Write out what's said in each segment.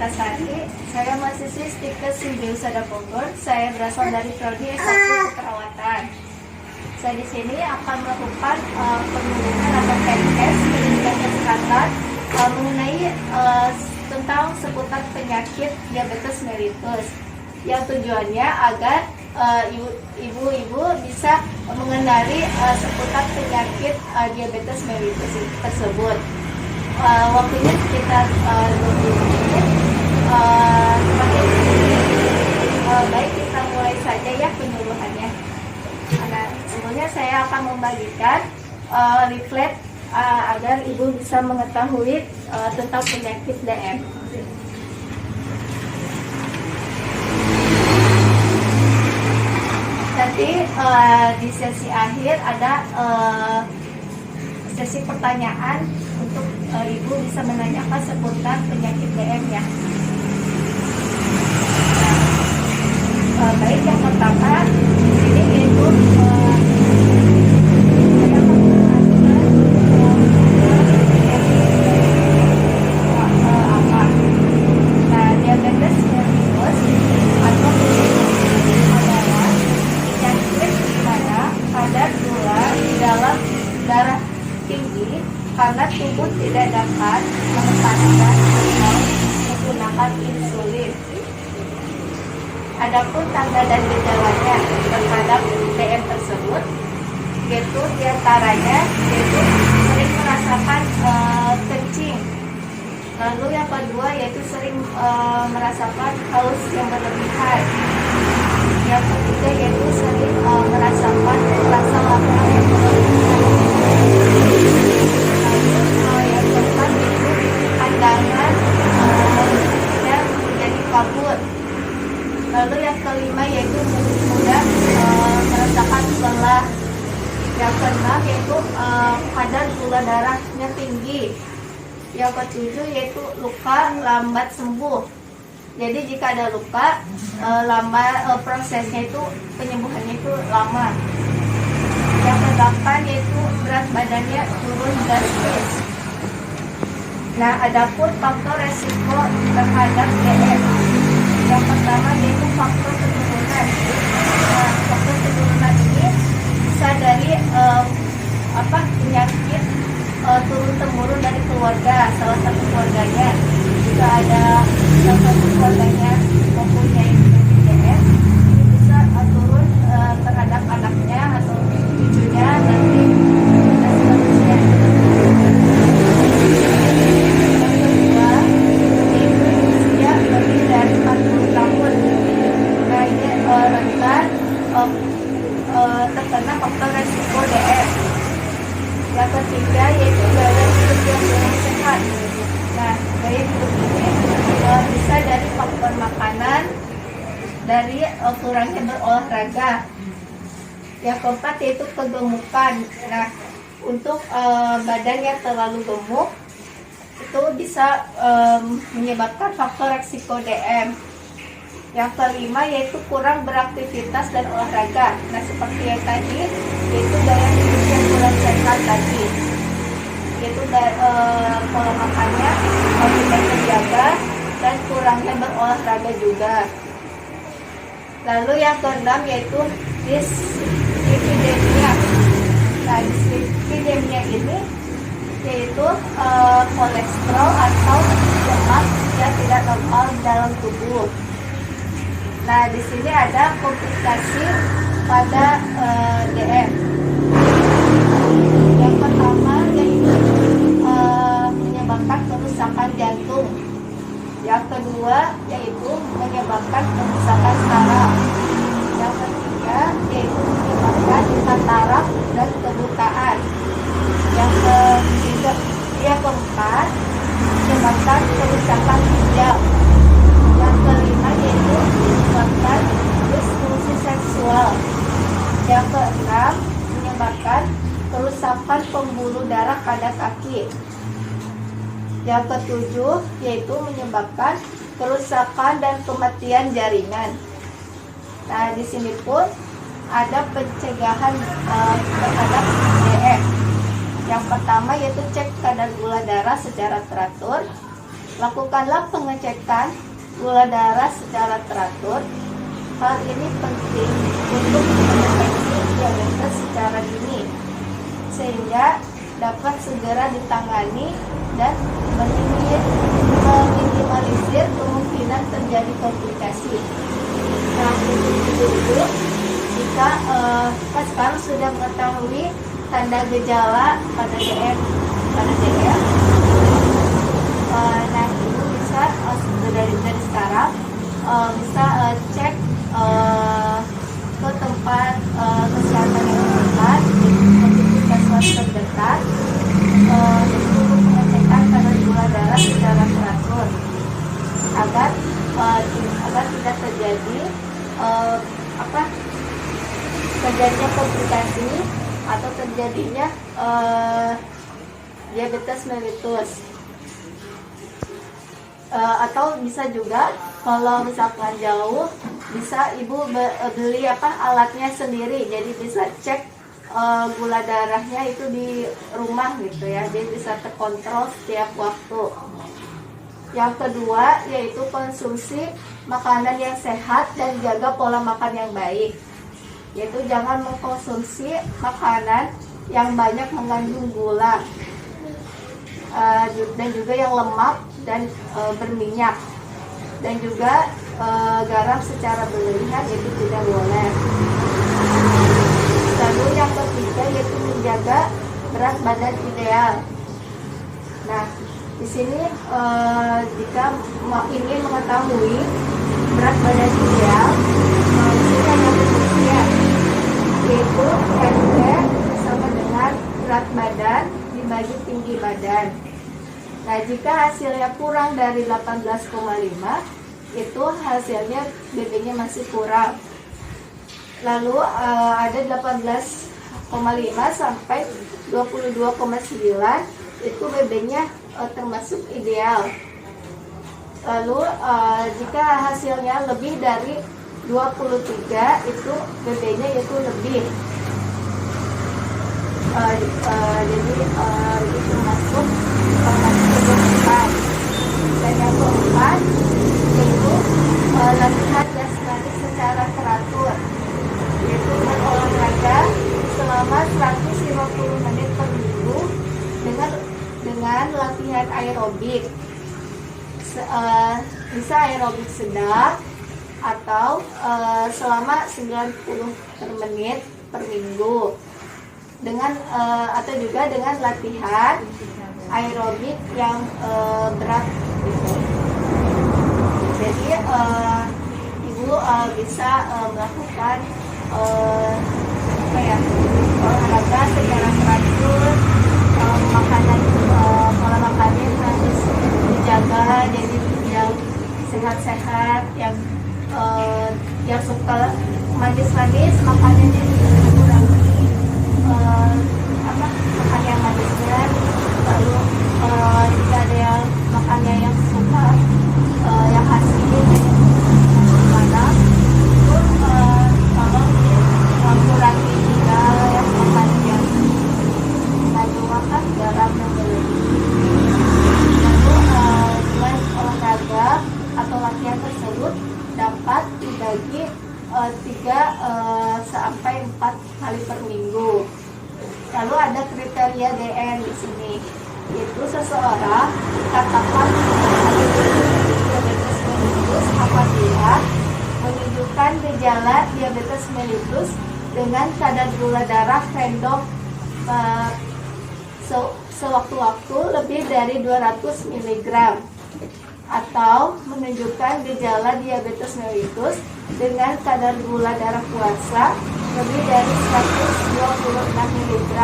Puspitasari. Saya mahasiswi Stikes Simbiusada Bogor. Saya berasal dari prodi S1 Keperawatan. Saya di sini akan melakukan penulisan atau tes pendidikan kesehatan mengenai tentang seputar penyakit diabetes mellitus. Yang tujuannya agar ibu-ibu bisa mengenali seputar penyakit diabetes mellitus tersebut. Waktunya sekitar 20 menit. Baik, kita mulai saja ya penyuluhannya. Nah, sebelumnya saya akan membagikan leaflet agar ibu bisa mengetahui tentang penyakit DM. Nanti di sesi akhir ada sesi pertanyaan untuk ibu bisa menanyakan seputar penyakit DM ya. Baik, yang pertama ini yaitu diabetes mellitus atau adalah penyakit di mana kadar gula di dalam darah tinggi karena tubuh tidak dapat menempatkan atau menggunakan insulin. Adapun tanda dan gejalanya terhadap DM tersebut yaitu diantaranya yaitu sering merasakan kencing. Lalu yang kedua yaitu sering merasakan haus yang berlebihan. Yang ketiga yaitu sering merasakan rasa lapar yang berlebihan. Lalu yang keempat yaitu pandangan yang menjadi kabut. Lalu yang kelima yaitu mudah merasakan lelah. Yang keenam yaitu kadar gula darahnya tinggi. Yang ketujuh yaitu luka lambat sembuh. Jadi jika ada luka prosesnya itu penyembuhannya itu lama. Yang kedelapan yaitu berat badannya turun drastis. Nah, adapun faktor resiko terhadap DM. Yang pertama yaitu faktor keturunan. Nah, faktor keturunan ini bisa dari penyakit turun temurun dari keluarga, salah satu keluarganya. Jika ada salah satu keluarganya mempunyai penyakit DM, ini bisa turun terhadap anaknya atau cucunya nanti dan seterusnya. Dari 40 tahun. Nah, ini rentan terkena faktor resiko DM. Yang ketiga yaitu gaya hidup yang kurang sehat. Nah, gaya hidup ini bisa dari faktor makanan, dari kurangnya berolahraga. Yang keempat yaitu kegemukan. Nah, untuk badan yang terlalu gemuk itu bisa menyebabkan faktor resiko DM. Yang kelima yaitu kurang beraktivitas dan olahraga. Nah, seperti yang tadi yaitu gaya hidup yang kurang sehat tadi, yaitu pola makannya tidak terjaga dan kurangnya berolahraga juga. Lalu yang keenam yaitu dyslipidemia. Nah, dyslipidemia ini yaitu kolesterol atau lemak yang tidak normal dalam tubuh. Nah, di sini ada komplikasi pada DM. Yang pertama yaitu menyebabkan kerusakan jantung. Yang kedua yaitu menyebabkan kerusakan saraf. Yang ketiga yaitu menyebabkan katarak dan kebutaan. Yang keempat menyebabkan kerusakan ginjal. Yang kelima yaitu menyebabkan disfungsi seksual. Yang keenam menyebabkan kerusakan pembuluh darah pada kaki. Yang ketujuh yaitu menyebabkan kerusakan dan kematian jaringan. Nah, di sini pun ada pencegahan terhadap DM. Yang pertama yaitu cek kadar gula darah secara teratur. Lakukanlah pengecekan gula darah secara teratur. Hal ini penting untuk mendeteksi diabetes secara dini, sehingga dapat segera ditangani dan meminimalisir kemungkinan terjadi komplikasi. Nah, itu jika sekarang sudah mengetahui tanda gejala pada DM, nah itu bisa dari sekarang bisa cek ke tempat kesehatan yang terdekat, di puskesmas terdekat, untuk pengecekan kadar gula darah secara teratur agar tidak terjadi terjadinya komplikasi atau terjadinya diabetes mellitus. Atau bisa juga kalau misalkan jauh, bisa ibu beli alatnya sendiri, jadi bisa cek gula darahnya itu di rumah gitu ya, jadi bisa terkontrol setiap waktu. Yang kedua yaitu konsumsi makanan yang sehat dan jaga pola makan yang baik, yaitu jangan mengkonsumsi makanan yang banyak mengandung gula dan juga yang lemak dan berminyak, dan juga garam secara berlebihan itu tidak boleh. Lalu yang ketiga yaitu menjaga berat badan ideal. Nah, di sini jika ingin mengetahui berat badan ideal, di sini ada penelitian, yaitu RT sama dengan berat badan dibagi tinggi badan. Nah, jika hasilnya kurang dari 18,5, itu hasilnya BB-nya masih kurang. Lalu ada 18,5 sampai 22,9, itu BB-nya termasuk ideal. Lalu jika hasilnya lebih dari 23, itu BB-nya itu lebih. Jadi itu termasuk kebutuhan. Dan yang keempat yaitu latihan jasmani secara teratur, yaitu berolahraga selama 150 menit per minggu dengan latihan aerobik. Bisa aerobik sedang atau selama 90 per menit per minggu, dengan atau juga dengan latihan aerobik yang berat gitu. Jadi ibu bisa melakukan olahraga secara teratur, makanan pola makannya harus dijaga, jadi yang sehat-sehat, yang suka manis-manis makanannya dikurangi, makan yang manisnya. Lalu jika ada yang makannya yang suka yang asin mana itu tolong kurangi juga yang makan yang mengandung garam yang berlebih. Lalu dengan olahraga atau latihan tersebut dapat dibagi 3 sampai 4 kali per minggu. Lalu ada kriteria DN di sini, yaitu seseorang dikatakan diabetes mellitus apabila menunjukkan gejala diabetes mellitus dengan kadar gula darah random sewaktu-waktu lebih dari 200 mg, atau menunjukkan gejala diabetes mellitus dengan kadar gula darah puasa lebih dari 126 mg,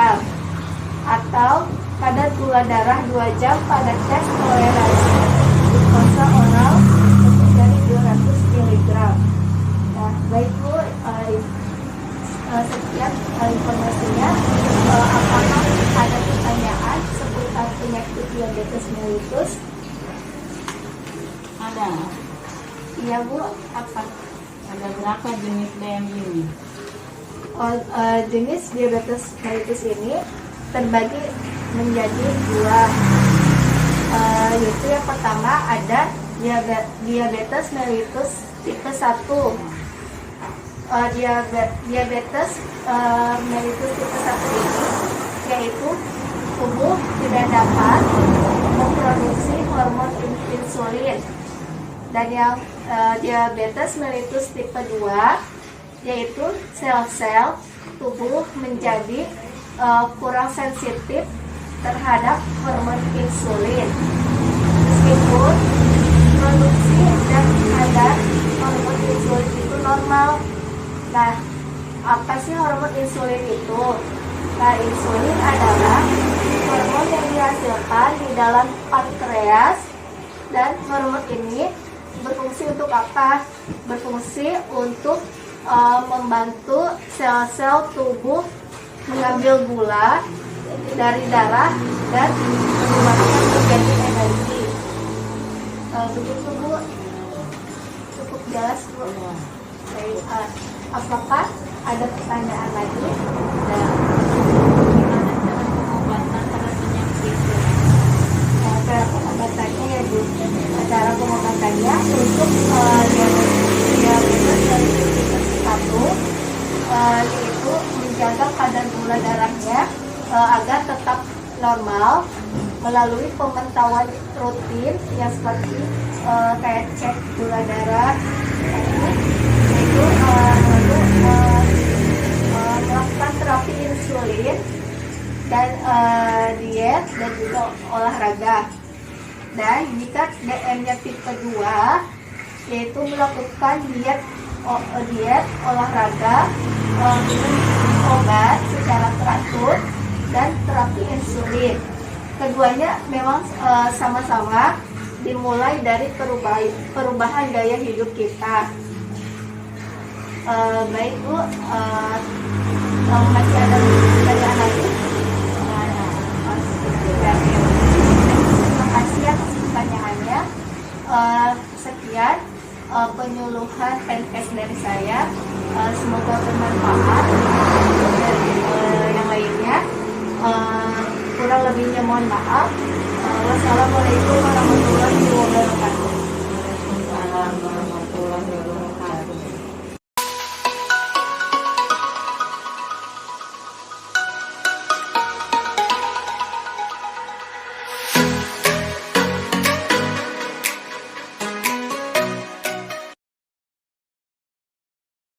atau kadar gula darah 2 jam pada tes toleransi glukosa oral lebih dari 200 mg. Nah, baik Bu, sekian informasinya. Apakah ada pertanyaan seputar penyakit diabetes mellitus? Ada. Iya Bu, apa? Ada berapa jenis DMI ini? Jenis diabetes mellitus ini terbagi menjadi 2, yaitu yang pertama diabetes mellitus tipe 1. Diabetes mellitus tipe 1 ini yaitu tubuh tidak dapat memproduksi hormon insulin. Dan yang diabetes mellitus tipe 2 yaitu sel-sel tubuh menjadi kurang sensitif terhadap hormon insulin. Meskipun produksi dan kadar hormon insulin itu normal. Nah, apa sih hormon insulin itu? Nah, insulin adalah hormon yang dihasilkan di dalam pankreas, dan hormon ini berfungsi untuk apa? Berfungsi untuk membantu sel-sel tubuh mengambil gula dari darah dan menyebabkan menjadi energi. Begitu Bu, cukup jelas Bu. Baik, apakah ada pertanyaan lagi? Gimana cara pengobatan pada penyakit? Cara pengobatannya ya Bu, cara pengobatannya untuk diabetes dan tipe 1 yaitu menjaga kadar gula darahnya agar tetap normal melalui pemantauan rutin yang seperti kayak cek gula darah, yaitu lalu melakukan terapi insulin dan diet dan juga olahraga. Dan jika DM-nya tipe 2 yaitu melakukan diet, olahraga, minum obat secara teratur dan terapi insulin. Keduanya memang sama-sama dimulai dari perubahan gaya hidup kita. Baik Bu, masih ada pertanyaan lagi? Terima kasih atas pertanyaannya. Sekian penyuluhan podcast dari saya. Semoga bermanfaat. Yang lainnya kurang lebihnya mohon maaf. Wassalamualaikum